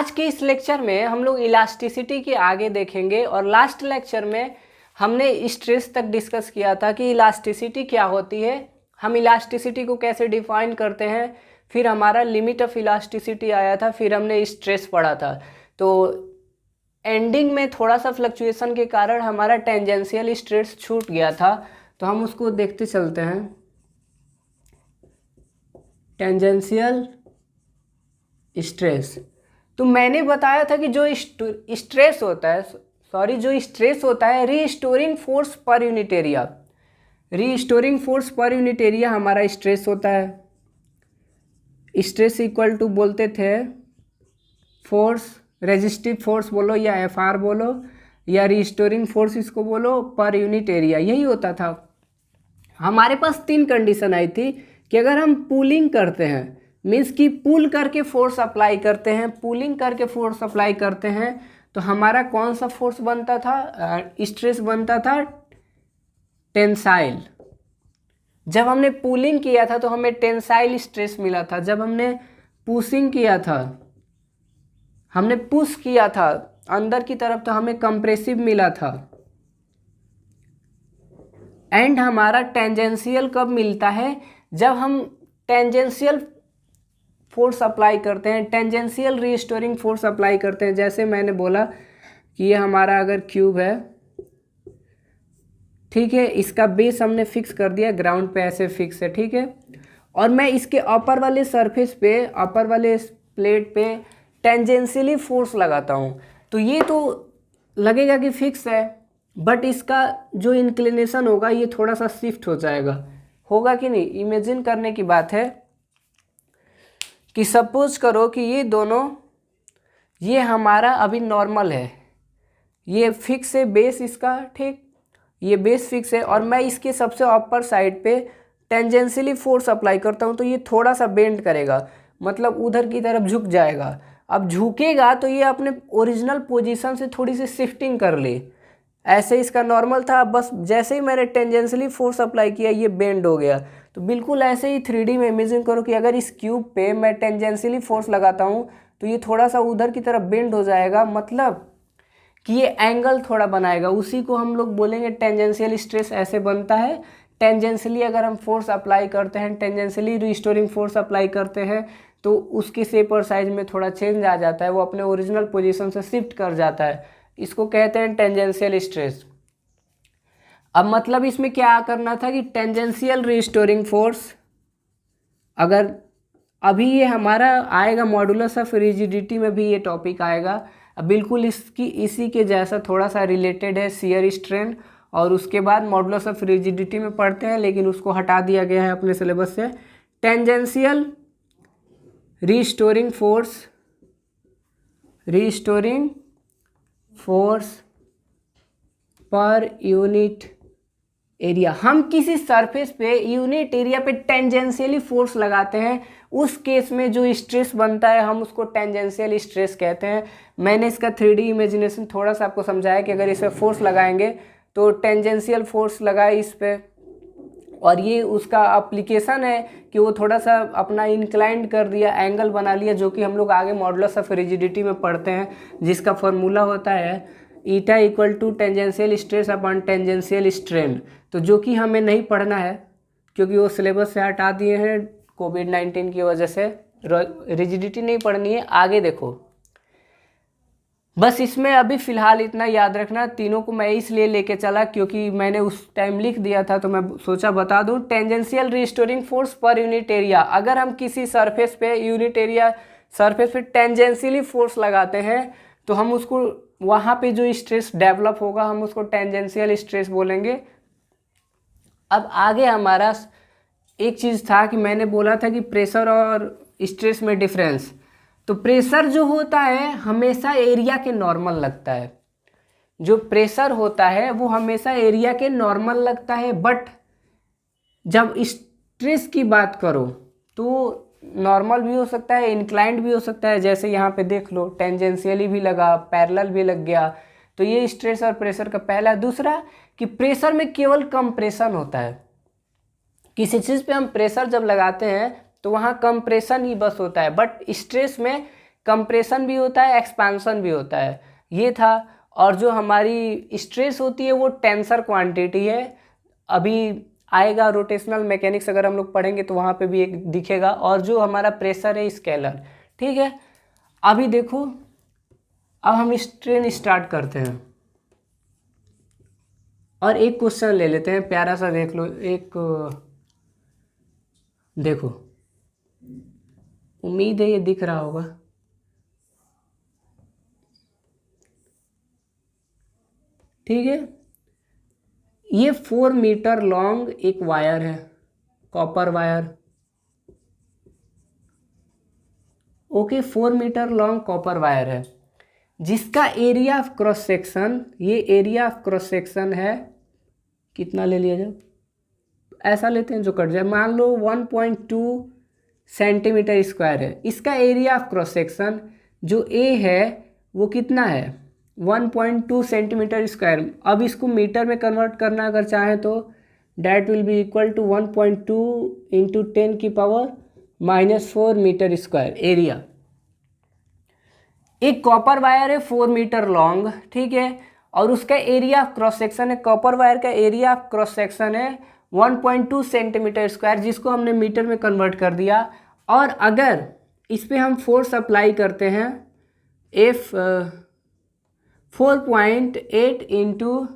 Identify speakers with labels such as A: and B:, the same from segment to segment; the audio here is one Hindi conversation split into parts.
A: आज के इस लेक्चर में हम लोग इलास्टिसिटी के आगे देखेंगे और लास्ट लेक्चर में हमने स्ट्रेस तक डिस्कस किया था कि इलास्टिसिटी क्या होती है, हम इलास्टिसिटी को कैसे डिफाइन करते हैं, फिर हमारा लिमिट ऑफ इलास्टिसिटी आया था, फिर हमने स्ट्रेस पढ़ा था। तो एंडिंग में थोड़ा सा फ्लक्चुएशन के कारण हमारा टेंजेंशियल स्ट्रेस छूट गया था, तो हम उसको देखते चलते हैं। टेंजेंशियल स्ट्रेस, तो मैंने बताया था कि जो स्ट्रेस होता है restoring force per unit area, restoring force per unit area हमारा स्ट्रेस होता है। स्ट्रेस इक्वल टू बोलते थे फोर्स, रेजिस्टिव फोर्स बोलो या एफआर बोलो या रीस्टोरिंग फोर्स इसको बोलो, पर यूनिट एरिया, यही होता था। हमारे पास 3 कंडीशन आई थी कि अगर हम पुलिंग करते हैं, मीन्स कि पुल करके फोर्स अप्लाई करते हैं, पुलिंग करके फोर्स अप्लाई करते हैं, तो हमारा कौन सा फोर्स बनता था, स्ट्रेस बनता था टेंसाइल। जब हमने पुलिंग किया था तो हमें टेंसाइल स्ट्रेस मिला था, जब हमने पुशिंग किया था, हमने पुश किया था अंदर की तरफ, तो हमें कंप्रेसिव मिला था। एंड हमारा टेंजेंशियल कब मिलता है, जब हम टेंजेंशियल फोर्स अप्लाई करते हैं, टेंजेंशियल रीस्टोरिंग फोर्स अप्लाई करते हैं। जैसे मैंने बोला कि ये हमारा अगर क्यूब है, ठीक है, इसका बेस हमने फिक्स कर दिया, ग्राउंड पे ऐसे फिक्स है, ठीक है, और मैं इसके अपर वाले सरफेस पे, अपर वाले प्लेट पे टेंजेंशियली फोर्स लगाता हूँ, तो ये तो लगेगा कि फिक्स है, बट इसका जो इंक्लिनेशन होगा ये थोड़ा सा शिफ्ट हो जाएगा, होगा कि नहीं। इमेजिन करने की बात है कि सपोज करो कि ये दोनों, ये हमारा अभी नॉर्मल है, ये फिक्स है बेस इसका, ठीक, ये बेस फिक्स है, और मैं इसके सबसे अपर साइड पे टेंजेंशियली फोर्स अप्लाई करता हूँ, तो ये थोड़ा सा बेंड करेगा, मतलब उधर की तरफ झुक जाएगा। अब झुकेगा तो ये अपने ओरिजिनल पोजीशन से थोड़ी सी शिफ्टिंग कर ले, ऐसे इसका नॉर्मल था, बस जैसे ही मैंने टेंजेंशियली फोर्स अप्लाई किया ये बेंड हो गया। तो बिल्कुल ऐसे ही 3D में इमेजिन करो कि अगर इस क्यूब पे मैं टेंजेंशियली फोर्स लगाता हूँ तो ये थोड़ा सा उधर की तरफ बेंड हो जाएगा, मतलब कि ये एंगल थोड़ा बनाएगा, उसी को हम लोग बोलेंगे टेंजेंशियल स्ट्रेस। ऐसे बनता है टेंजेंशियली अगर हम फोर्स अप्लाई करते हैं, टेंजेंशियली रिस्टोरिंग फोर्स अप्लाई करते हैं, तो उसकी शेप और साइज में थोड़ा चेंज आ जाता है, वो अपने ओरिजिनल पोजीशन से शिफ्ट कर जाता है, इसको कहते हैं टेंजेंशियल स्ट्रेस। अब मतलब इसमें क्या करना था कि टेंजेंशियल रिस्टोरिंग फोर्स, अगर अभी ये हमारा आएगा मॉडुलस ऑफ रिजिडिटी में भी ये टॉपिक आएगा, अब बिल्कुल इसी के जैसा थोड़ा सा रिलेटेड है शियर स्ट्रेन, और उसके बाद मॉडुलस ऑफ रिजिडिटी में पढ़ते हैं, लेकिन उसको हटा दिया गया है अपने सिलेबस से। Tangential restoring force per unit area, हम किसी सरफेस पे यूनिट एरिया पे टेंजेंशियली फोर्स लगाते हैं, उस केस में जो स्ट्रेस बनता है हम उसको टेंजेंशियल स्ट्रेस कहते हैं। मैंने इसका 3D इमेजिनेशन थोड़ा सा आपको समझाया कि अगर इस पर फोर्स लगाएंगे तो टेंजेंशियल फोर्स लगाए इस पे, और ये उसका एप्लीकेशन है कि वो थोड़ा सा अपना इंक्लाइंड कर दिया, एंगल बना लिया, जो कि हम लोग आगे मॉडुलस ऑफ रिजिडिटी में पढ़ते हैं, जिसका फॉर्मूला होता है eta equal to tangential stress upon tangential strain. तो जो कि हमें नहीं पढ़ना है क्योंकि वो सिलेबस से हटा दिए हैं कोविड-19 की वजह से, रिजिडिटी नहीं पढ़नी है, आगे देखो। बस इसमें अभी फ़िलहाल इतना याद रखना, तीनों को मैं इसलिए लेके चला क्योंकि मैंने उस टाइम लिख दिया था, तो मैं सोचा बता दूं। Tangential restoring force per unit area, अगर हम किसी सरफेस पे यूनिट एरिया सरफेस पे टेंजेंशियली फोर्स लगाते हैं तो हम उसको, वहाँ पे जो स्ट्रेस डेवलप होगा हम उसको टेंजेंशियल स्ट्रेस बोलेंगे। अब आगे हमारा एक चीज़ था कि मैंने बोला था कि प्रेशर और स्ट्रेस में डिफरेंस, तो प्रेशर जो होता है हमेशा एरिया के नॉर्मल लगता है, जो प्रेशर होता है वो हमेशा एरिया के नॉर्मल लगता है, बट जब स्ट्रेस की बात करो तो नॉर्मल भी हो सकता है, इंक्लाइंड भी हो सकता है। जैसे यहाँ पे देख लो टेंजेंशियली भी लगा, पैरेलल भी लग गया, तो ये स्ट्रेस और प्रेशर का पहला। दूसरा कि प्रेशर में केवल कंप्रेशन होता है, किसी चीज़ पे हम प्रेशर जब लगाते हैं तो वहाँ कंप्रेशन ही बस होता है, बट स्ट्रेस में कंप्रेशन भी होता है, एक्सपांसन भी होता है, ये था। और जो हमारी स्ट्रेस होती है वो टेंसर क्वांटिटी है। अभी आएगा रोटेशनल मैकेनिक्स, अगर हम लोग पढ़ेंगे तो वहाँ पे भी एक दिखेगा। और जो हमारा प्रेशर है स्केलर, ठीक है। अभी देखो, अब हम स्ट्रेन स्टार्ट करते हैं और एक क्वेश्चन ले लेते हैं, प्यारा सा देख लो। एक देखो, उम्मीद है ये दिख रहा होगा। ठीक है, ये 4 मीटर लॉन्ग एक वायर है, copper wire. Okay, 4 meter long copper wire है जिसका एरिया ऑफ क्रॉस सेक्शन, ये एरिया ऑफ क्रॉस सेक्शन है, कितना ले लिया जाए, ऐसा लेते हैं जो कट जाए, मान लो 1.2 सेंटीमीटर स्क्वायर है। इसका एरिया ऑफ क्रॉस सेक्शन जो ए है वो कितना है, 1.2 सेंटीमीटर स्क्वायर। अब इसको मीटर में कन्वर्ट करना अगर चाहें तो that will be equal to 1.2 into 10⁻⁻⁴ meter square area. एक कॉपर वायर है 4 मीटर लॉन्ग, ठीक है, और उसका एरिया ऑफ क्रॉस सेक्शन है, कॉपर वायर का एरिया ऑफ क्रॉस सेक्शन है 1.2 सेंटीमीटर स्क्वायर, जिसको हमने मीटर में कन्वर्ट कर दिया। और अगर इस पर हम फोर्स अप्लाई करते हैं, F 4.8 इंटू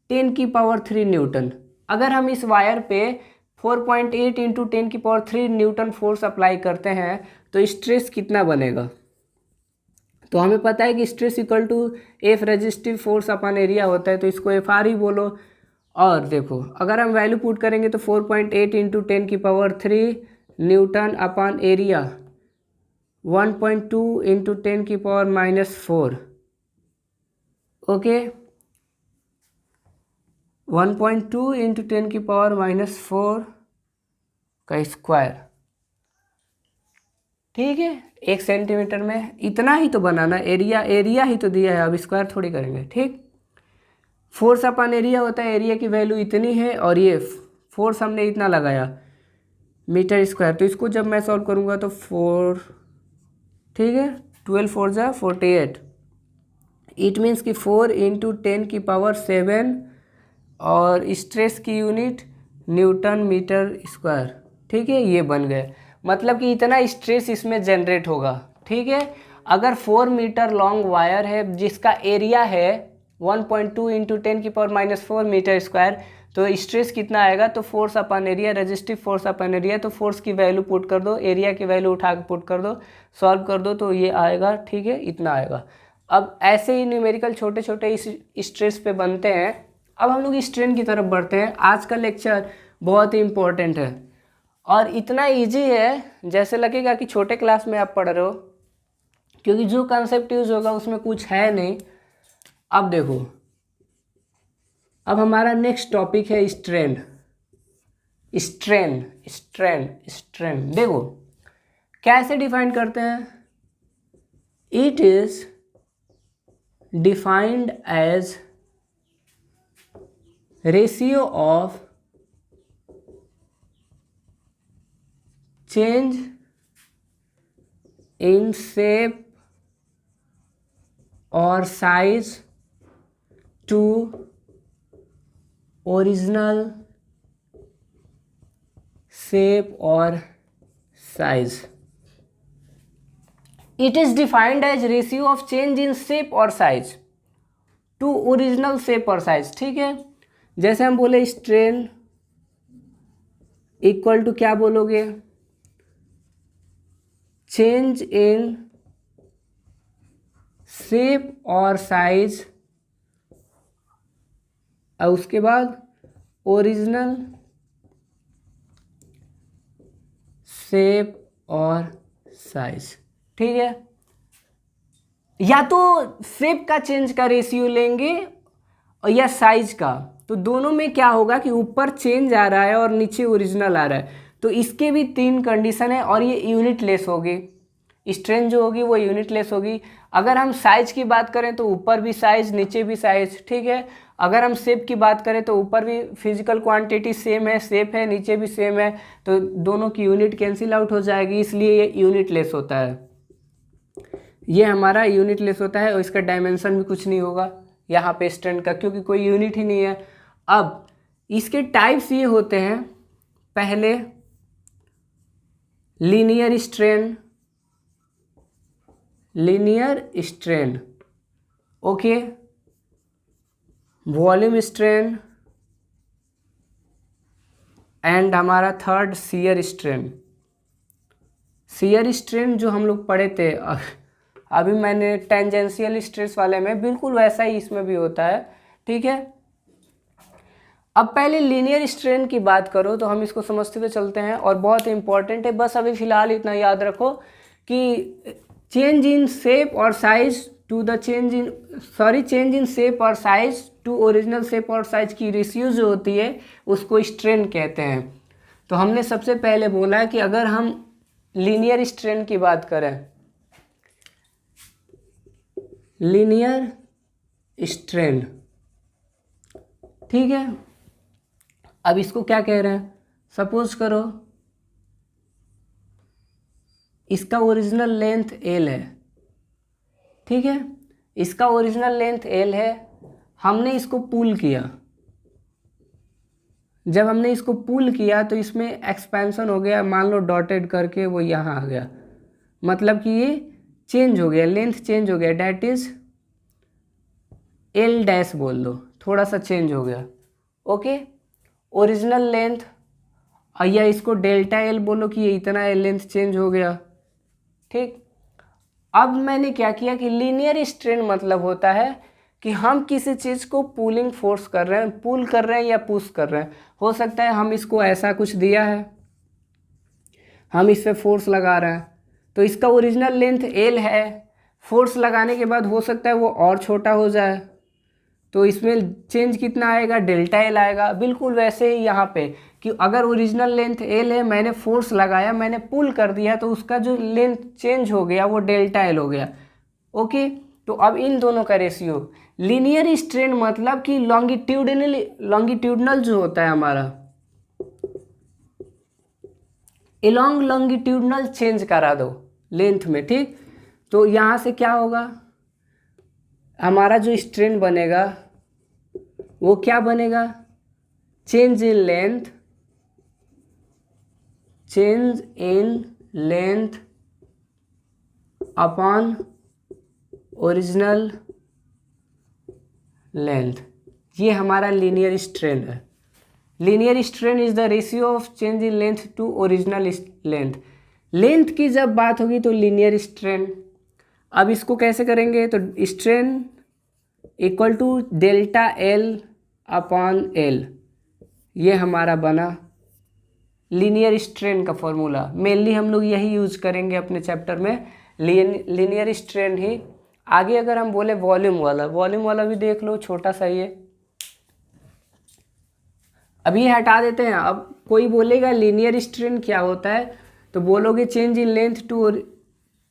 A: 10⁻³ न्यूटन, अगर हम इस वायर पे 4.8 इंटू 10⁻³ न्यूटन फोर्स अप्लाई करते हैं तो स्ट्रेस कितना बनेगा। तो हमें पता है कि stress equal to F resistive force upon area होता है, तो इसको FR ही बोलो। और देखो, अगर हम वैल्यू पुट करेंगे तो 4.8 into 10⁻³ Newton upon area 1.2 into 10⁻⁻⁴, okay, 1.2 into 10⁻⁻⁴ का स्क्वायर, ठीक है, 1 सेंटीमीटर में इतना ही तो बनाना, एरिया ही तो दिया है, अब स्क्वायर थोड़ी करेंगे, ठीक। फोर्स अपॉन एरिया होता है, एरिया की वैल्यू इतनी है और ये फोर्स हमने इतना लगाया मीटर स्क्वायर। तो इसको जब मैं सॉल्व करूँगा तो 4, ठीक है, 12 4 जा 48, इट मीन्स कि 4 इंटू 10⁻⁷ और स्ट्रेस की यूनिट न्यूटन मीटर स्क्वायर, ठीक है, ये बन गए। मतलब कि इतना स्ट्रेस इसमें जनरेट होगा, ठीक है। अगर 4 मीटर लॉन्ग वायर है जिसका एरिया है 1.2 इंटू 10⁻⁻⁴ मीटर स्क्वायर, तो स्ट्रेस कितना आएगा, तो force upon area, resistive force upon area, तो फोर्स की वैल्यू पुट कर दो, एरिया की वैल्यू उठा के पुट कर दो, सॉल्व कर दो, तो ये आएगा, ठीक है, इतना आएगा। अब ऐसे ही न्यूमेरिकल छोटे छोटे इस स्ट्रेस पे बनते हैं। अब हम लोग स्ट्रेन की तरफ बढ़ते हैं। आज का लेक्चर बहुत ही इम्पोर्टेंट है और इतना इजी है जैसे लगेगा कि छोटे क्लास में आप पढ़ रहे हो, क्योंकि जो कंसेप्ट यूज होगा उसमें कुछ है नहीं। अब देखो, अब हमारा नेक्स्ट टॉपिक है स्ट्रेन। स्ट्रेन स्ट्रेन स्ट्रेन देखो कैसे डिफाइन करते हैं। It is defined as ratio of change in shape or size to original shape or size. It is defined as ratio of change in shape or size to original shape or size, ठीक है। जैसे हम बोले स्ट्रेन इक्वल टू क्या बोलोगे, चेंज इन शेप और साइज, और उसके बाद ओरिजिनल शेप और साइज, ठीक है। या तो शेप का चेंज का रेशियो लेंगे और या साइज का, तो दोनों में क्या होगा कि ऊपर चेंज आ रहा है और नीचे ओरिजिनल आ रहा है, तो इसके भी 3 कंडीशन है और ये यूनिट लेस होगी। स्ट्रेन जो होगी वो यूनिट लेस होगी। अगर हम साइज की बात करें तो ऊपर भी साइज नीचे भी साइज, ठीक है। अगर हम शेप की बात करें तो ऊपर भी फिजिकल क्वांटिटी सेम है, शेप है, नीचे भी सेम है, तो दोनों की यूनिट कैंसिल आउट हो जाएगी, इसलिए ये यूनिट लेस होता है। ये हमारा यूनिटलेस होता है और इसका डायमेंशन भी कुछ नहीं होगा यहाँ पे स्ट्रेन का, क्योंकि कोई यूनिट ही नहीं है। अब इसके टाइप्स ये होते हैं, पहले linear strain, okay, volume strain, and हमारा third shear strain. Shear strain जो हम लोग पढ़े थे अभी मैंने टेंजेंशियल स्ट्रेस वाले में, बिल्कुल वैसा ही इसमें भी होता है, ठीक है। अब पहले लीनियर स्ट्रेन की बात करो तो हम इसको समझते हुए चलते हैं और बहुत इंपॉर्टेंट है। बस अभी फ़िलहाल इतना याद रखो कि चेंज इन शेप और size to the change in shape और साइज टू ओरिजिनल शेप और साइज की रेशियो जो होती है उसको स्ट्रेन कहते हैं। तो हमने सबसे पहले बोला कि अगर हम लीनियर स्ट्रेन की बात करें, लीनियर स्ट्रेन, ठीक है। अब इसको क्या कह रहे हैं, सपोज करो इसका ओरिजिनल लेंथ L है, ठीक है, इसका ओरिजिनल लेंथ L है, हमने इसको पुल किया। जब हमने इसको पुल किया तो इसमें एक्सपेंशन हो गया, मान लो डॉटेड करके वो यहाँ आ गया, मतलब कि ये चेंज हो गया, लेंथ चेंज हो गया, डैट इज L डैश बोल दो, थोड़ा सा चेंज हो गया, ओके। ओरिजिनल लेंथ, या इसको डेल्टा L बोलो कि ये इतना लेंथ चेंज हो गया, ठीक। अब मैंने क्या किया कि लीनियर स्ट्रेन मतलब होता है कि हम किसी चीज़ को पुलिंग फोर्स कर रहे हैं, पुल कर रहे हैं या पुश कर रहे हैं। हो सकता है हम इसको ऐसा कुछ दिया है, हम इस पर फोर्स लगा रहे हैं, तो इसका ओरिजिनल लेंथ L है, फोर्स लगाने के बाद हो सकता है वो और छोटा हो जाए, तो इसमें चेंज कितना आएगा, डेल्टा L आएगा। बिल्कुल वैसे ही यहाँ पे कि अगर ओरिजिनल लेंथ L है, मैंने फोर्स लगाया, मैंने पुल कर दिया, तो उसका जो लेंथ चेंज हो गया वो डेल्टा L हो गया, ओके। तो अब इन दोनों का रेशियो, लीनियर स्ट्रेन मतलब कि लॉन्गिट्यूडनल जो होता है हमारा, लॉन्गिट्यूडनल चेंज करा दो लेंथ में, ठीक। तो यहाँ से क्या होगा, हमारा जो स्ट्रेन बनेगा वो क्या बनेगा, change in length upon original length, ये हमारा लीनियर स्ट्रेन है। Linear strain is the ratio of change in length to original length. Length की जब बात होगी तो लीनियर स्ट्रेन। अब इसको कैसे करेंगे, तो strain equal to delta L upon L, ये हमारा बना लीनियर स्ट्रेन का फॉर्मूला। मेनली हम लोग यही यूज करेंगे अपने चैप्टर में, लीनियर स्ट्रेन ही। आगे अगर हम बोले वॉल्यूम वाला भी देख लो, छोटा सा ये, अब ये हटा देते हैं। अब कोई बोलेगा लीनियर स्ट्रेन क्या होता है, तो बोलोगे change in length to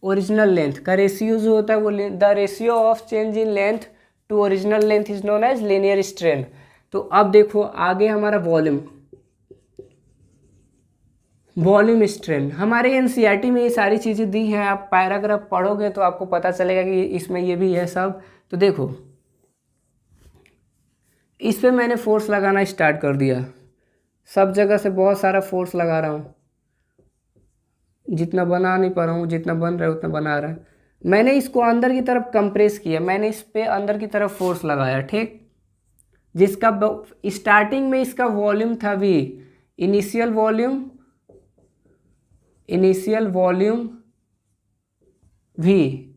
A: original length का रेशियो जो होता है वो, the ratio of change in length to original length is known as linear strain. तो अब देखो आगे हमारा वॉल्यूम स्ट्रेन। हमारे एनसीईआरटी में ये सारी चीज़ें दी हैं, आप पैराग्राफ पढ़ोगे तो आपको पता चलेगा कि इसमें ये भी है सब। तो देखो इस पे मैंने फोर्स लगाना स्टार्ट कर दिया, सब जगह से बहुत सारा फोर्स लगा रहा हूँ, जितना बना नहीं पा रहा हूँ, जितना बन रहा है उतना बना रहा है। मैंने इसको अंदर की तरफ कंप्रेस किया, मैंने इस पे अंदर की तरफ फोर्स लगाया, ठीक। जिसका स्टार्टिंग में इसका वॉल्यूम था V, इनिशियल वॉल्यूम V,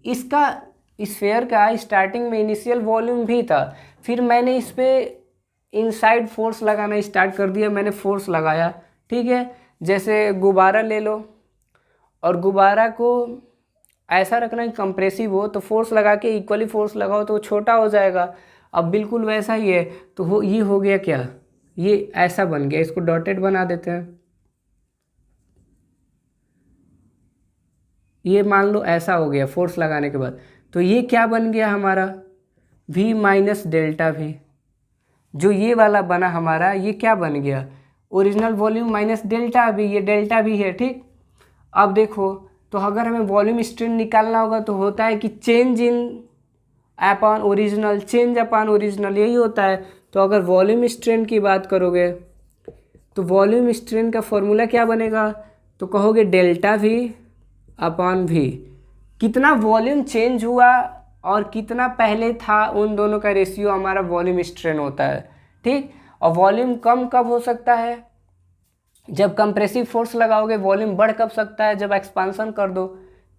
A: इसका स्फीयर का स्टार्टिंग में इनिशियल वॉल्यूम V था। फिर मैंने इस पे इनसाइड फोर्स लगाना स्टार्ट कर दिया, मैंने फोर्स लगाया, ठीक है। जैसे गुब्बारा ले लो और गुब्बारा को ऐसा रखना कि कंप्रेसिव हो, तो फोर्स लगा के इक्वली फोर्स लगाओ तो वो छोटा हो जाएगा। अब बिल्कुल वैसा ही है, तो ये हो गया क्या, ये ऐसा बन गया। इसको डॉटेड बना देते हैं, ये मान लो ऐसा हो गया फोर्स लगाने के बाद। तो ये क्या बन गया हमारा, V माइनस डेल्टा V। जो ये वाला बना हमारा, ये क्या बन गया, original volume minus delta V, ये डेल्टा V है, ठीक। अब देखो तो अगर हमें वॉल्यूम स्ट्रेन निकालना होगा तो होता है कि चेंज इन upon original, change upon original, यही होता है। तो अगर वॉल्यूम स्ट्रेन की बात करोगे तो वॉल्यूम स्ट्रेन का फॉर्मूला क्या बनेगा, तो कहोगे डेल्टा वी अपॉन वी, कितना वॉल्यूम चेंज हुआ और कितना पहले था उन दोनों का रेशियो हमारा वॉल्यूम स्ट्रेन होता है, ठीक। और वॉल्यूम कम कब हो सकता है, जब कंप्रेसिव फोर्स लगाओगे। वॉल्यूम बढ़ कब सकता है, जब एक्सपांसन कर दो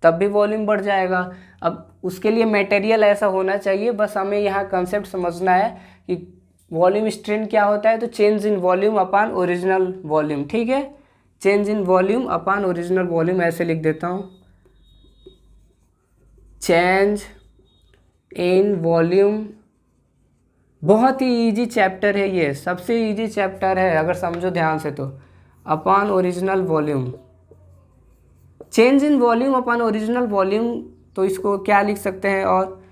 A: तब भी वॉल्यूम बढ़ जाएगा। अब उसके लिए मटेरियल ऐसा होना चाहिए, बस हमें यहाँ कंसेप्ट समझना है कि वॉल्यूम स्ट्रेन क्या होता है। तो change in volume upon original volume, ठीक है, change in volume upon original volume, ऐसे लिख देता हूँ, चेंज इन वॉल्यूम। बहुत ही इजी चैप्टर है ये, सबसे इजी चैप्टर है अगर समझो ध्यान से तो, upon original volume, change in volume upon original volume. तो इसको क्या लिख सकते हैं, और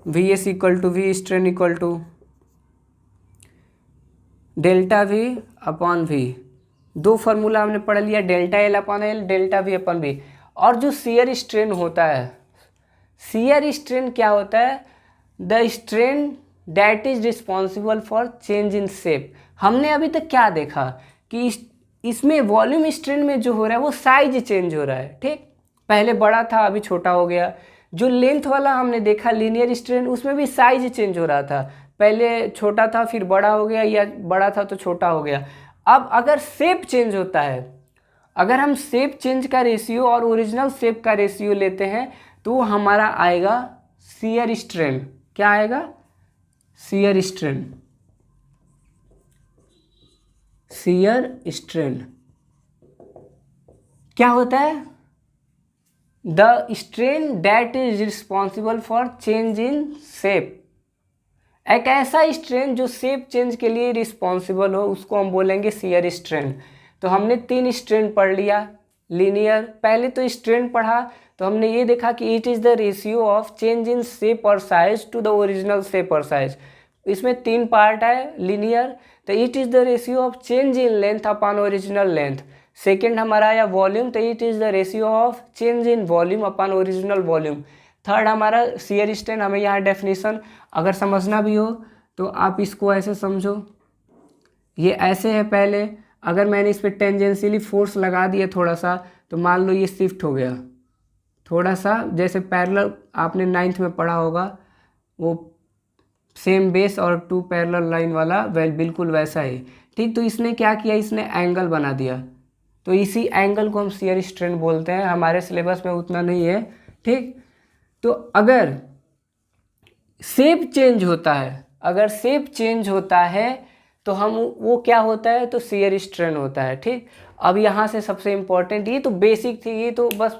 A: V S equal to V strain equal to delta V upon V. दो फार्मूला हमने पढ़ लिया, delta L upon L, delta V upon V. और जो शियर स्ट्रेन होता है, शियर स्ट्रेन क्या होता है, the strain that is responsible for change in shape. हमने अभी तक क्या देखा कि इसमें वॉल्यूम स्ट्रेन में जो हो रहा है वो साइज चेंज हो रहा है, ठीक, पहले बड़ा था अभी छोटा हो गया। जो लेंथ वाला हमने देखा लीनियर स्ट्रेन, उसमें भी साइज चेंज हो रहा था, पहले छोटा था फिर बड़ा हो गया, या बड़ा था तो छोटा हो गया। अब अगर शेप चेंज होता है, अगर हम शेप चेंज का रेशियो और ओरिजिनल शेप का रेशियो लेते हैं तो हमारा आएगा शियर स्ट्रेन। क्या आएगा, शियर स्ट्रेन, शियर स्ट्रेन क्या होता है, the strain that is responsible for change in shape. एक ऐसा स्ट्रेन जो शेप चेंज के लिए रिस्पॉन्सिबल हो उसको हम बोलेंगे शियर स्ट्रेन। तो हमने 3 स्ट्रेन पढ़ लिया लीनियर। पहले तो स्ट्रेन पढ़ा तो हमने ये देखा कि it is the ratio of change in shape और size to the original shape और साइज। इसमें 3 पार्ट है लीनियर। तो it is the ratio of change in length upon original length. Second हमारा आया वॉल्यूम, तो it is the ratio of change in volume upon original volume. Third हमारा शियर स्ट्रेन। हमें यहाँ डेफिनेशन अगर समझना भी हो तो आप इसको ऐसे समझो, ये ऐसे है पहले, अगर मैंने इस पर टेंजेंशियली फोर्स लगा दिया थोड़ा सा तो मान लो ये शिफ्ट हो गया थोड़ा सा, जैसे पैरेलल आपने 9th में पढ़ा होगा, वो सेम बेस और 2 पैरेलल लाइन वाला बिल्कुल वैसा ही, ठीक। तो इसने क्या किया, इसने एंगल बना दिया, तो इसी एंगल को हम शियर स्ट्रेन बोलते हैं। हमारे सिलेबस में उतना नहीं है, ठीक। तो अगर शेप चेंज होता है, अगर शेप चेंज होता है तो हम वो क्या होता है, तो शियर स्ट्रेन होता है, ठीक। अब यहाँ से सबसे इम्पोर्टेंट, ये तो बेसिक थी, ये तो बस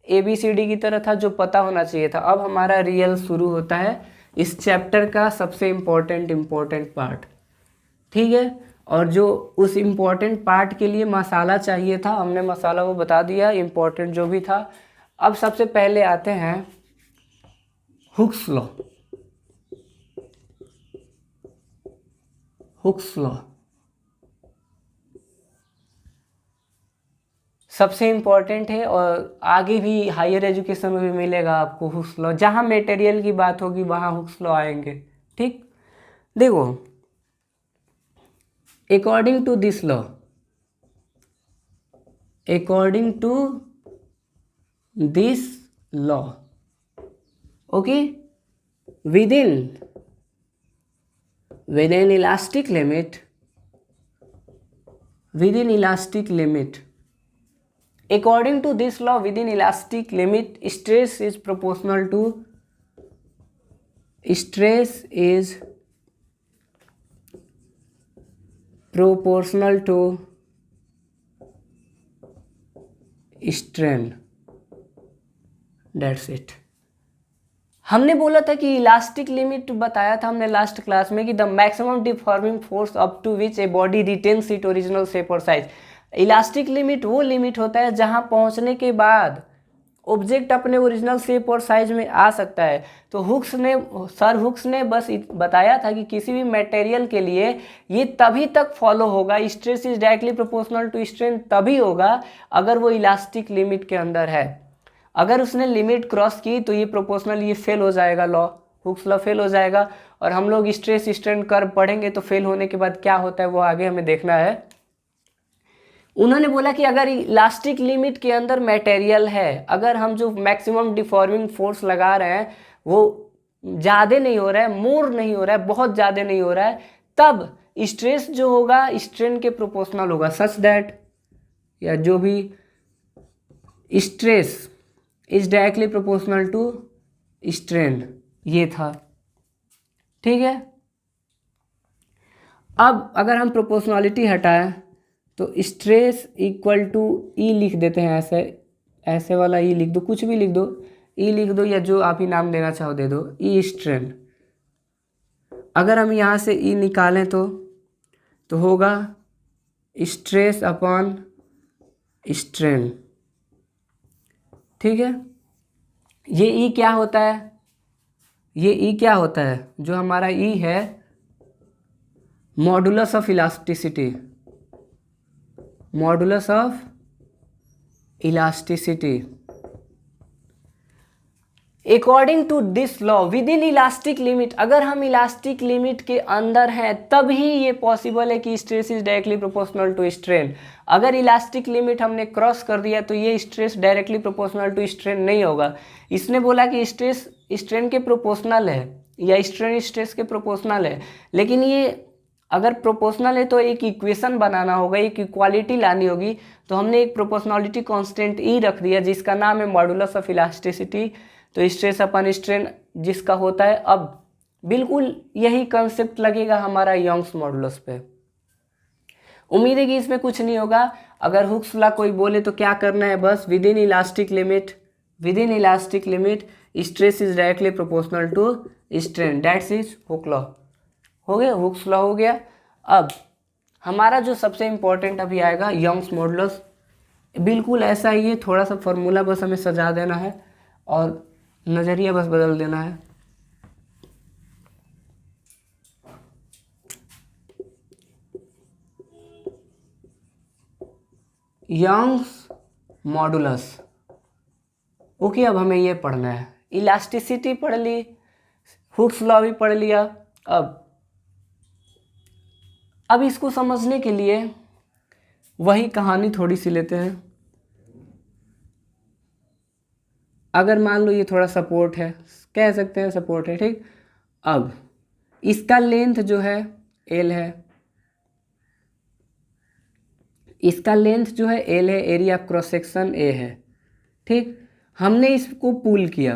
A: ABCD की तरह था जो पता होना चाहिए था। अब हमारा रियल शुरू होता है इस चैप्टर का सबसे इम्पोर्टेंट पार्ट, ठीक है। और जो उस इम्पोर्टेंट पार्ट के लिए मसाला चाहिए था, हमने मसाला वो बता दिया, इम्पोर्टेंट जो भी था। अब सबसे पहले आते हैं हुक्स लॉ। हुक्स लॉ सबसे इम्पॉर्टेंट है और आगे भी हायर एजुकेशन में भी मिलेगा आपको हुक्स लॉ। जहाँ मटेरियल की बात होगी वहाँ हुक्स लॉ आएंगे, ठीक। देखो, according to this law, according to this law, okay, within elastic limit, within elastic limit, according to this law, within elastic limit, stress is proportional to strain, that's it। हमने बोला था कि इलास्टिक लिमिट बताया था हमने लास्ट क्लास में कि the maximum deforming force up to which a body retains it original shape और साइज। इलास्टिक लिमिट वो लिमिट होता है जहां पहुंचने के बाद ऑब्जेक्ट अपने ओरिजिनल शेप और साइज में आ सकता है। तो सर हुक्स ने बस बताया था कि किसी भी मटेरियल के लिए ये तभी तक फॉलो होगा, stress is directly proportional to strain तभी होगा अगर वो इलास्टिक लिमिट के अंदर है। अगर उसने लिमिट क्रॉस की तो ये प्रोपोर्शनल, ये फेल हो जाएगा, लॉ, हुक्स लॉ फेल हो जाएगा। और हम लोग स्ट्रेस स्ट्रेन कर्व पढ़ेंगे तो फेल होने के बाद क्या होता है वो आगे हमें देखना है। उन्होंने बोला कि अगर इलास्टिक लिमिट के अंदर मटेरियल है, अगर हम जो मैक्सिमम डिफॉर्मिंग फोर्स लगा रहे हैं वो ज़्यादा नहीं हो रहा है, मोर नहीं हो रहा है, बहुत ज़्यादा नहीं हो रहा है, तब स्ट्रेस जो होगा स्ट्रेन के प्रोपोर्शनल होगा, सच दैट, या जो भी stress is directly proportional to strain, ये था। ठीक है, अब अगर हम प्रोपोर्शनलिटी हटाएं तो स्ट्रेस इक्वल टू ई लिख देते हैं, ऐसे वाला ई लिख दो, कुछ भी लिख दो, ई लिख दो, या जो आप ही नाम देना चाहो दे दो, ई स्ट्रेन। अगर हम यहाँ से ई निकालें तो होगा स्ट्रेस अपॉन स्ट्रेन। ठीक है, ये ई क्या होता है, ये ई क्या होता है, जो हमारा ई है modulus of elasticity, modulus of elasticity. According to this law within elastic limit, अगर हम इलास्टिक लिमिट के अंदर हैं तभी ये पॉसिबल है कि stress is directly proportional to strain. अगर इलास्टिक लिमिट हमने क्रॉस कर दिया तो ये stress directly proportional to strain नहीं होगा। इसने बोला कि स्ट्रेस स्ट्रेन के प्रोपोर्शनल है या स्ट्रेन स्ट्रेस के प्रोपोर्शनल है, लेकिन ये अगर प्रोपोर्शनल है तो एक इक्वेशन बनाना होगा, एक इक्वालिटी लानी होगी, तो हमने एक प्रोपोर्शनलिटी कांस्टेंट ई रख दिया जिसका नाम है मॉडुलस ऑफ इलास्टिसिटी। तो स्ट्रेस अपन स्ट्रेन जिसका होता है, अब बिल्कुल यही कंसेप्ट लगेगा हमारा यंग्स मॉडुलस पे। उम्मीद है कि इसमें कुछ नहीं होगा। अगर हुक्स लॉ कोई बोले तो क्या करना है, बस within elastic limit, within elastic limit stress is directly proportional to strain, that's is Hooke law. हो गया, हुक्स लॉ हो गया। अब हमारा जो सबसे इम्पोर्टेंट अभी आएगा यंग्स मॉडुलस। बिल्कुल ऐसा ही है, थोड़ा सा फॉर्मूला बस हमें सजा देना है और नज़रिया बस बदल देना है। Young's modulus, okay. अब हमें ये पढ़ना है, इलास्टिसिटी पढ़ ली, हुक्स लॉ भी पढ़ लिया। अब इसको समझने के लिए वही कहानी थोड़ी सी लेते हैं। अगर मान लो ये थोड़ा सपोर्ट है, कह सकते हैं सपोर्ट है, ठीक। अब इसका लेंथ जो है एल है, इसका लेंथ जो है एल है, area of cross section A है, ठीक। हमने इसको पुल किया,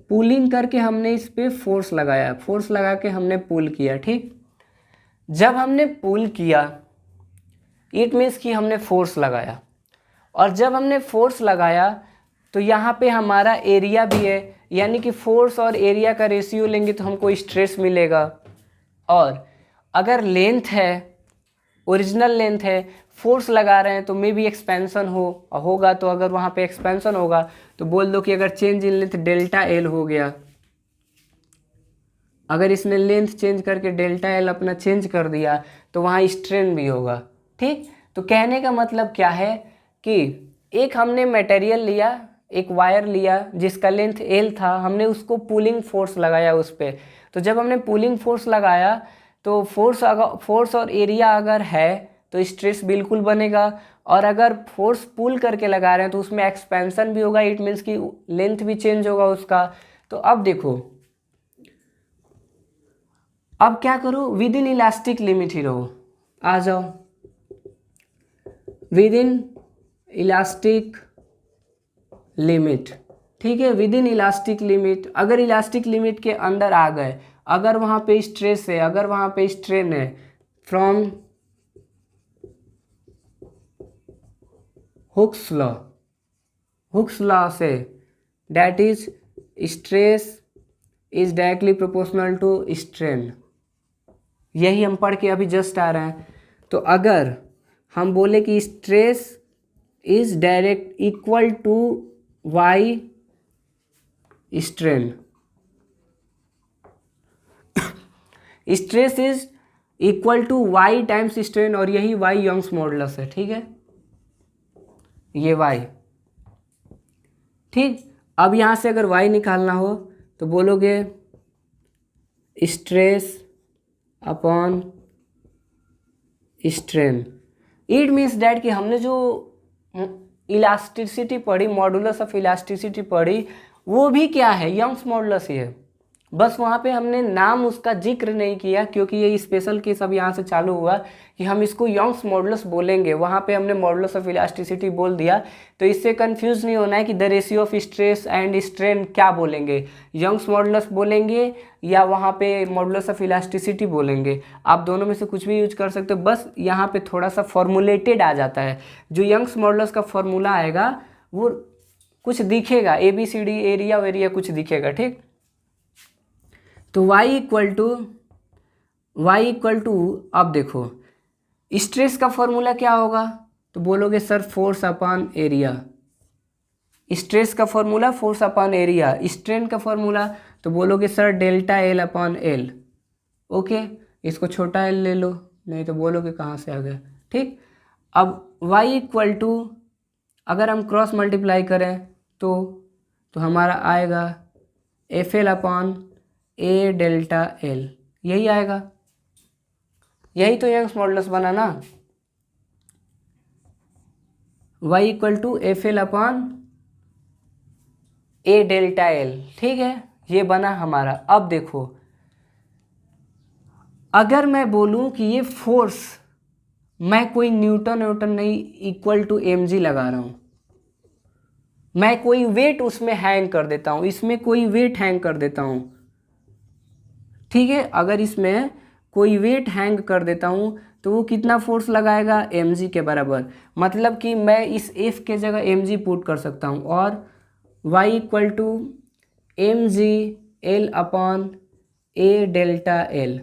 A: पुलिंग करके हमने इस पे फोर्स लगाया, फोर्स लगा के हमने पुल किया, ठीक। जब हमने पुल किया इट मीन्स कि हमने फोर्स लगाया, और जब हमने फोर्स लगाया तो यहाँ पे हमारा एरिया भी है, यानी कि फोर्स और एरिया का रेशियो लेंगे तो हमको स्ट्रेस मिलेगा। और अगर लेंथ है, ओरिजिनल लेंथ है, फोर्स लगा रहे हैं तो मे बी एक्सपेंशन होगा, तो अगर वहाँ पे एक्सपेंशन होगा तो बोल दो कि अगर change in length delta L हो गया, अगर इसने लेंथ चेंज करके डेल्टा एल अपना चेंज कर दिया तो वहाँ स्ट्रेन भी होगा, ठीक। तो कहने का मतलब क्या है कि एक हमने मटेरियल लिया, एक वायर लिया जिसका लेंथ एल था, हमने उसको पुलिंग फोर्स लगाया उस पर। तो जब हमने पुलिंग फोर्स लगाया तो फोर्स और एरिया अगर है तो स्ट्रेस बिल्कुल बनेगा, और अगर फोर्स पुल करके लगा रहे हैं तो उसमें एक्सपेंशन भी होगा, इट मीन्स कि लेंथ भी चेंज होगा उसका। तो अब देखो, अब क्या करो, विद इन इलास्टिक लिमिट ही रहो, आ जाओ विद इन इलास्टिक लिमिट, ठीक है। विद इन इलास्टिक लिमिट, अगर इलास्टिक लिमिट के अंदर आ गए, अगर वहाँ पे स्ट्रेस है, अगर वहाँ पे स्ट्रेन है, from Hooke's law, Hooke's law से that is stress is directly proportional to strain, यही हम पढ़ के अभी जस्ट आ रहे हैं। तो अगर हम बोले कि stress is direct equal to Y strain, stress is equal to Y times strain, और यही वाई यंग्स मॉडुलस है, ठीक है, ये वाई। ठीक, अब यहाँ से अगर y निकालना हो तो बोलोगे stress upon strain. It means that कि हमने जो इलास्टिसिटी पढ़ी, मॉडुलस ऑफ इलास्टिसिटी पढ़ी, वो भी क्या है, यंग्स मॉडुलस ही है। बस वहाँ पे हमने नाम उसका जिक्र नहीं किया क्योंकि ये स्पेशल केस अब यहाँ से चालू हुआ कि हम इसको यंग्स मॉडुलस बोलेंगे। वहाँ पे हमने मॉडुलस ऑफ इलास्टिसिटी बोल दिया, तो इससे कंफ्यूज नहीं होना है कि the ratio of stress and strain क्या बोलेंगे, यंग्स मॉडुलस बोलेंगे या वहाँ पे मॉडुलस ऑफ इलास्टिसिटी बोलेंगे। आप दोनों में से कुछ भी यूज कर सकते हो, बस यहाँ पे थोड़ा सा फॉर्मुलेटेड आ जाता है। जो यंग्स मॉडुलस का फॉर्मूला आएगा वो कुछ दिखेगा, ABCD एरिया वेरिया कुछ दिखेगा। ठीक, तो y इक्वल टू अब देखो स्ट्रेस का फॉर्मूला क्या होगा, तो बोलोगे sir force upon area. Stress का formula force upon area. Strain का फॉर्मूला तो बोलोगे sir delta L upon L। Okay, इसको छोटा l ले लो, नहीं तो बोलोगे कहाँ से आ गया। ठीक, अब y इक्वल टू अगर हम क्रॉस मल्टीप्लाई करें तो हमारा आएगा FL upon A delta L, यही आएगा। यही तो यंग्स मॉडुलस बना ना, y equal to FL upon A delta L। ठीक है, ये बना हमारा। अब देखो अगर मैं बोलूं कि ये फोर्स, मैं कोई न्यूटन नहीं, इक्वल टू mg लगा रहा हूं, मैं कोई वेट उसमें हैंग कर देता हूं, इसमें कोई वेट हैंग कर देता हूं। ठीक है, अगर इसमें कोई वेट हैंग कर देता हूँ तो वो कितना फोर्स लगाएगा, mg के बराबर। मतलब कि मैं इस F के जगह mg पुट कर सकता हूँ और y equal to mg L upon A delta L।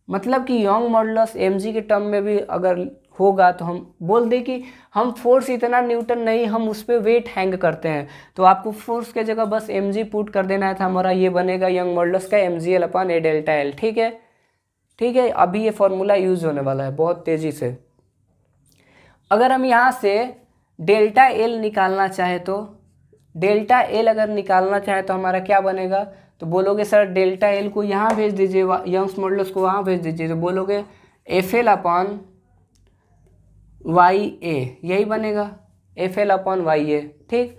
A: मतलब कि यंग मॉडुलस mg के टर्म में भी अगर होगा तो हम बोल दें कि हम फोर्स इतना न्यूटन नहीं, हम उस पर वेट हैंग करते हैं, तो आपको फोर्स के जगह बस mg पुट कर देना था। हमारा ये बनेगा यंग मॉडुलस का mgl upon A delta L। ठीक है, ठीक है, अभी ये फॉर्मूला यूज होने वाला है बहुत तेजी से। अगर हम यहाँ से डेल्टा L निकालना चाहे तो डेल्टा L अगर निकालना चाहे तो हमारा क्या बनेगा, तो बोलोगे सर डेल्टा L को यहाँ भेज दीजिए, यंग्स मॉडुलस को वहाँ भेज दीजिए, तो बोलोगे FL अपॉन YA, यही बनेगा FL अपॉन YA। ठीक,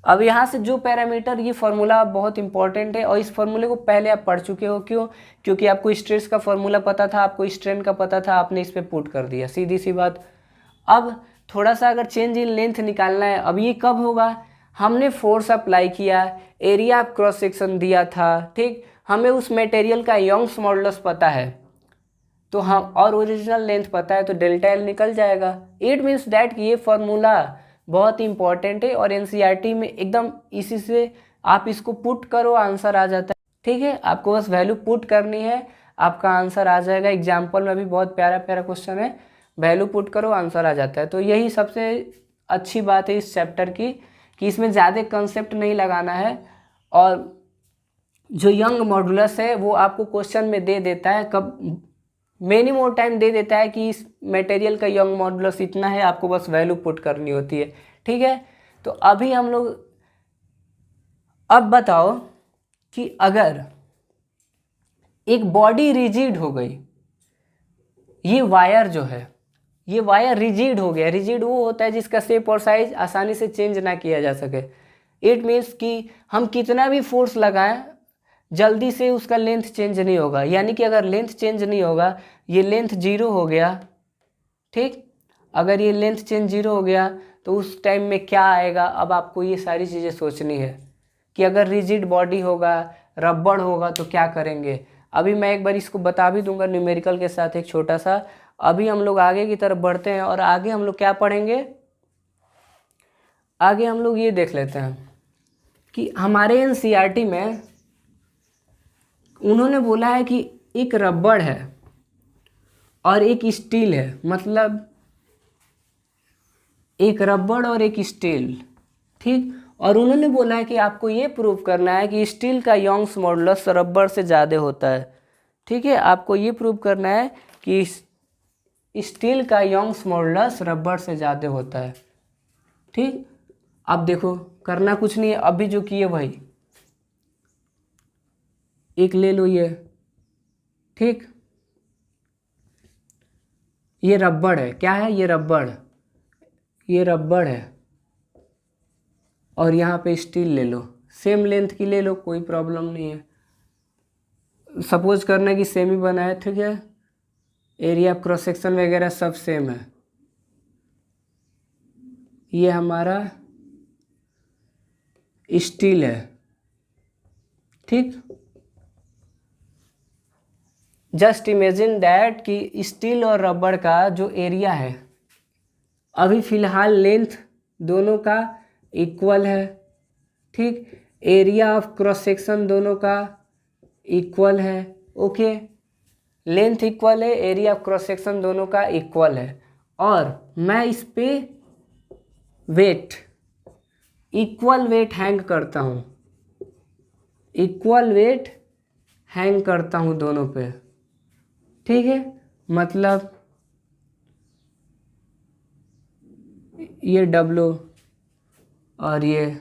A: अब यहाँ से जो पैरामीटर, ये फार्मूला बहुत इंपॉर्टेंट है और इस फार्मूले को पहले आप पढ़ चुके हो। क्यों, क्योंकि आपको स्ट्रेस का फार्मूला पता था, आपको स्ट्रेन का पता था, आपने इस पर पुट कर दिया, सीधी सी बात। अब थोड़ा सा अगर चेंज इन लेंथ निकालना है, अब ये कब होगा, हमने फोर्स अप्लाई किया, एरिया ऑफ क्रॉस सेक्शन दिया था। ठीक, हमें उस मटेरियल का यंग्स मॉडुलस पता है तो हम, और ओरिजिनल लेंथ पता है, तो डेल्टा L निकल जाएगा। इट मीन्स डैट कि ये फार्मूला बहुत इंपॉर्टेंट है और NCERT में एकदम इसी से आप इसको पुट करो आंसर आ जाता है। ठीक है, आपको बस वैल्यू पुट करनी है, आपका आंसर आ जाएगा। एग्जाम्पल में भी बहुत प्यारा प्यारा क्वेश्चन है, वैल्यू पुट करो आंसर आ जाता है। तो यही सबसे अच्छी बात है इस चैप्टर की कि इसमें ज़्यादा कंसेप्ट नहीं लगाना है और जो यंग मॉडुलस है वो आपको क्वेश्चन में दे देता है, कब मेनी मोर टाइम दे देता है कि इस मटेरियल का यंग मॉडुलस इतना है, आपको बस वैल्यू पुट करनी होती है। ठीक है, तो अभी हम लोग, अब बताओ कि अगर एक बॉडी रिजिड हो गई, ये वायर जो है, ये वायर रिजिड हो गया। रिजिड वो होता है जिसका शेप और साइज आसानी से चेंज ना किया जा सके। इट मीन्स कि हम कितना भी फोर्स लगाएं जल्दी से उसका लेंथ चेंज नहीं होगा। यानी कि अगर लेंथ चेंज नहीं होगा, ये लेंथ 0 हो गया। ठीक, अगर ये लेंथ चेंज 0 हो गया तो उस टाइम में क्या आएगा, अब आपको ये सारी चीज़ें सोचनी है कि अगर रिजिड बॉडी होगा, रबड़ होगा तो क्या करेंगे। अभी मैं एक बार इसको बता भी दूंगा न्यूमेरिकल के साथ एक छोटा सा। अभी हम लोग आगे की तरफ बढ़ते हैं और आगे हम लोग क्या पढ़ेंगे, आगे हम लोग ये देख लेते हैं कि हमारे NCERT में उन्होंने बोला है कि एक रबड़ है और एक स्टील है, मतलब एक रबड़ और एक स्टील। ठीक, और उन्होंने बोला है कि आपको ये प्रूव करना है कि स्टील का यंग्स मॉडुलस रबड़ से ज़्यादा होता है। ठीक है, आपको ये प्रूव करना है कि स्टील का यंग्स मॉडुलस रबड़ से ज़्यादा होता है। ठीक, अब देखो करना कुछ नहीं है, अभी जो किए वही, एक ले लो ये, ठीक। ये रबड़ है, क्या है ये रबड़, ये रबड़ है, और यहाँ पे स्टील ले लो, सेम लेंथ की ले लो, कोई प्रॉब्लम नहीं है। सपोज करना कि सेम ही बना है, ठीक है, एरिया क्रॉस सेक्शन वगैरह सब सेम है। ये हमारा स्टील है, ठीक। जस्ट इमेजिन दैट कि स्टील और रबड़ का जो एरिया है, अभी फिलहाल लेंथ दोनों का इक्वल है, ठीक। एरिया ऑफ क्रॉस सेक्शन दोनों का इक्वल है, ओके। लेंथ इक्वल है, एरिया ऑफ क्रॉस सेक्शन दोनों का इक्वल है, और मैं इस पे वेट, इक्वल वेट हैंग करता हूँ, इक्वल वेट हैंग करता हूँ दोनों पे, ठीक है। मतलब ये W और ये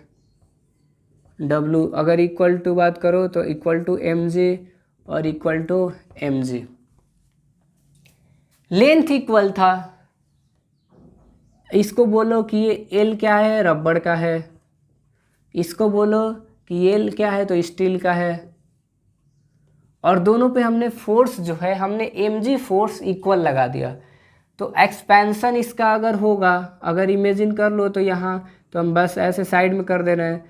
A: W अगर इक्वल टू बात करो तो इक्वल टू mg और equal to mg। Length equal था, इसको बोलो कि ये L क्या है, रबड़ का है, इसको बोलो कि L क्या है तो स्टील का है, और दोनों पे हमने फोर्स जो है हमने mg फोर्स इक्वल लगा दिया। तो एक्सपेंशन इसका अगर होगा, अगर इमेजिन कर लो तो यहाँ तो हम बस ऐसे साइड में कर दे रहे हैं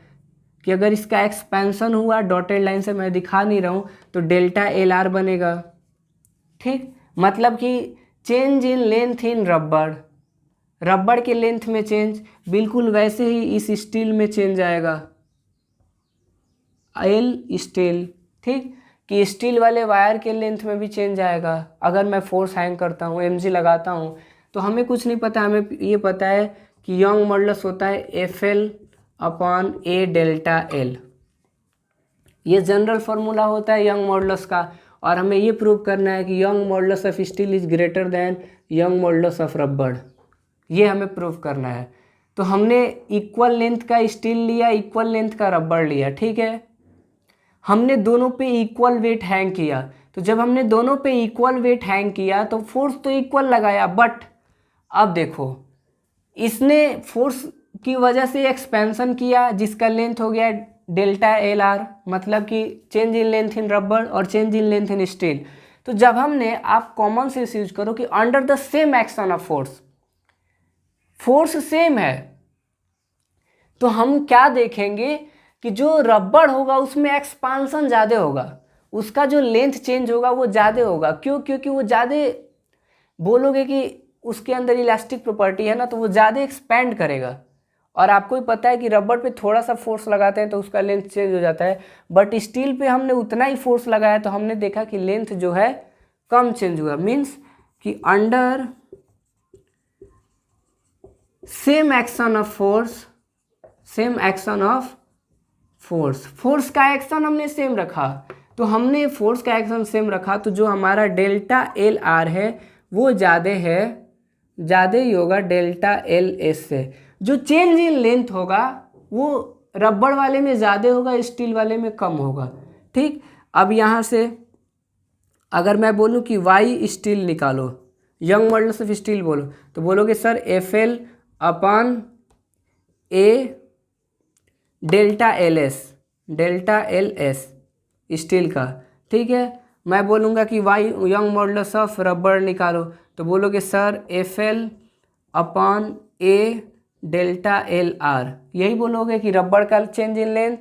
A: कि अगर इसका एक्सपेंशन हुआ, डॉटेड लाइन से मैं दिखा नहीं रहा हूँ, तो डेल्टा LR बनेगा, ठीक। मतलब कि चेंज इन लेंथ इन रबड़, रबड़ के लेंथ में चेंज, बिल्कुल वैसे ही इस स्टील में चेंज आएगा, L स्टील, ठीक, कि स्टील वाले वायर के लेंथ में भी चेंज आएगा। अगर मैं फोर्स हैंग करता हूँ, mg लगाता हूँ, तो हमें कुछ नहीं पता, हमें ये पता है कि यंग मॉडुलस होता है FL/A डेल्टा L, ये जनरल फार्मूला होता है यंग मॉडुलस का, और हमें ये प्रूव करना है कि Young modulus of steel is greater then young modulus of रबड़, ये हमें प्रूव करना है। तो हमने इक्वल लेंथ का स्टील लिया, इक्वल लेंथ का रबड़ लिया, ठीक है। हमने दोनों पे इक्वल वेट हैंग किया, तो जब हमने दोनों पे इक्वल वेट हैंग किया तो फोर्स तो इक्वल लगाया, बट अब देखो इसने फोर्स की वजह से एक्सपेंशन किया जिसका लेंथ हो गया डेल्टा LR, मतलब कि चेंज इन लेंथ इन रबड़ और change in length in steel. तो जब हमने, आप कॉमन सेंस यूज करो कि under the same action of force, force same है, तो हम क्या देखेंगे कि जो रबड़ होगा उसमें एक्सपांसन ज़्यादा होगा, उसका जो लेंथ चेंज होगा वो ज़्यादा होगा। क्यों? क्योंकि वो ज़्यादा, बोलोगे कि उसके अंदर इलास्टिक प्रॉपर्टी है ना, तो वो ज़्यादा एक्सपैंड करेगा। और आपको ही पता है कि रबड़ पे थोड़ा सा फोर्स लगाते हैं तो उसका लेंथ चेंज हो जाता है, बट स्टील पे हमने उतना ही फोर्स लगाया तो हमने देखा कि लेंथ जो है कम चेंज हुआ। मीन्स कि under same action of force, same action of force, force का एक्शन हमने सेम रखा, तो हमने फोर्स का एक्शन सेम रखा, तो जो हमारा डेल्टा LR है वो ज़्यादा है, ज़्यादा ही होगा डेल्टा LS से। जो चेंज इन लेंथ होगा वो रबड़ वाले में ज़्यादा होगा, स्टील वाले में कम होगा, ठीक। अब यहाँ से अगर मैं बोलूँ कि Y स्टील निकालो, यंग मॉडुलस ऑफ स्टील बोलो, तो बोलोगे sir FL/A delta LS steel का, ठीक है। मैं बोलूँगा कि Y यंग मॉडुलस ऑफ रबड़ निकालो, तो बोलोगे सर FL/A डेल्टा LR, यही बोलोगे कि रबड़ का चेंज इन लेंथ,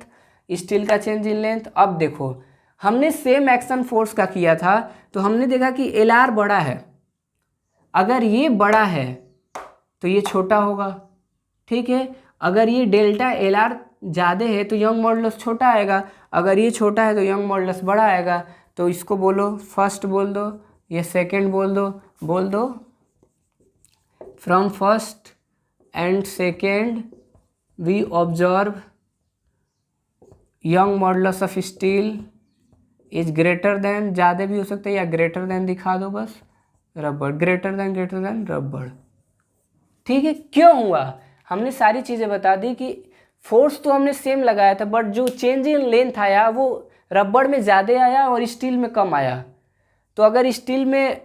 A: स्टील का चेंज इन लेंथ। अब देखो हमने सेम एक्शन फोर्स का किया था, तो हमने देखा कि LR बड़ा है, अगर ये बड़ा है तो ये छोटा होगा, ठीक है। अगर ये डेल्टा LR ज़्यादा है तो यंग मॉडुलस छोटा आएगा, अगर ये छोटा है तो यंग मॉडुलस बड़ा आएगा। तो इसको बोलो, फर्स्ट बोल दो, ये सेकंड बोल दो from first and second we observe Young modulus of steel is greater than, ज़्यादा भी हो सकता है या ग्रेटर देन दिखा दो बस, रबड़, ग्रेटर देन रबड़, ठीक है। क्यों हुआ? हमने सारी चीज़ें बता दी कि फोर्स तो हमने सेम लगाया था, बट जो चेंज इन लेंथ आया वो रबड़ में ज़्यादा आया और स्टील में कम आया। तो अगर स्टील में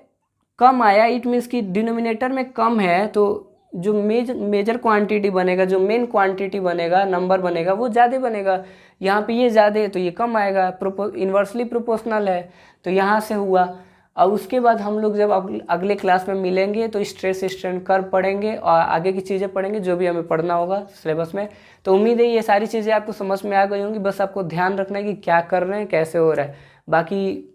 A: कम आया इट मीन्स कि डिनोमिनेटर में कम है, तो जो मेजर क्वांटिटी बनेगा, जो मेन क्वांटिटी बनेगा, नंबर बनेगा, वो ज़्यादा बनेगा। यहाँ पे ये ज़्यादा है तो ये कम आएगा, इन्वर्सली प्रोपोर्शनल है, तो यहाँ से हुआ। और उसके बाद हम लोग जब अगले क्लास में मिलेंगे तो स्ट्रेस स्ट्रेन कर्व पढ़ेंगे और आगे की चीज़ें पढ़ेंगे जो भी हमें पढ़ना होगा सिलेबस में। तो उम्मीद है ये सारी चीज़ें आपको समझ में आ गई होंगी, बस आपको ध्यान रखना है कि क्या कर रहे हैं, कैसे हो रहा है। बाकी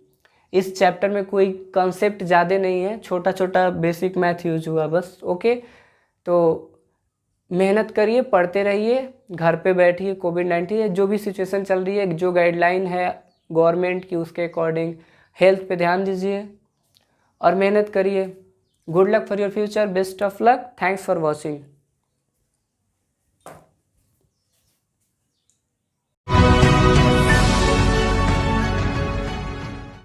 A: इस चैप्टर में कोई कंसेप्ट ज़्यादा नहीं है, छोटा छोटा बेसिक मैथ यूज हुआ बस। ओके, तो मेहनत करिए, पढ़ते रहिए, घर पे बैठिए। कोविड-19 जो भी सिचुएशन चल रही है, जो गाइडलाइन है गवर्नमेंट की उसके अकॉर्डिंग हेल्थ पे ध्यान दीजिए और मेहनत करिए। Good luck for your future, best of luck, thanks for watching.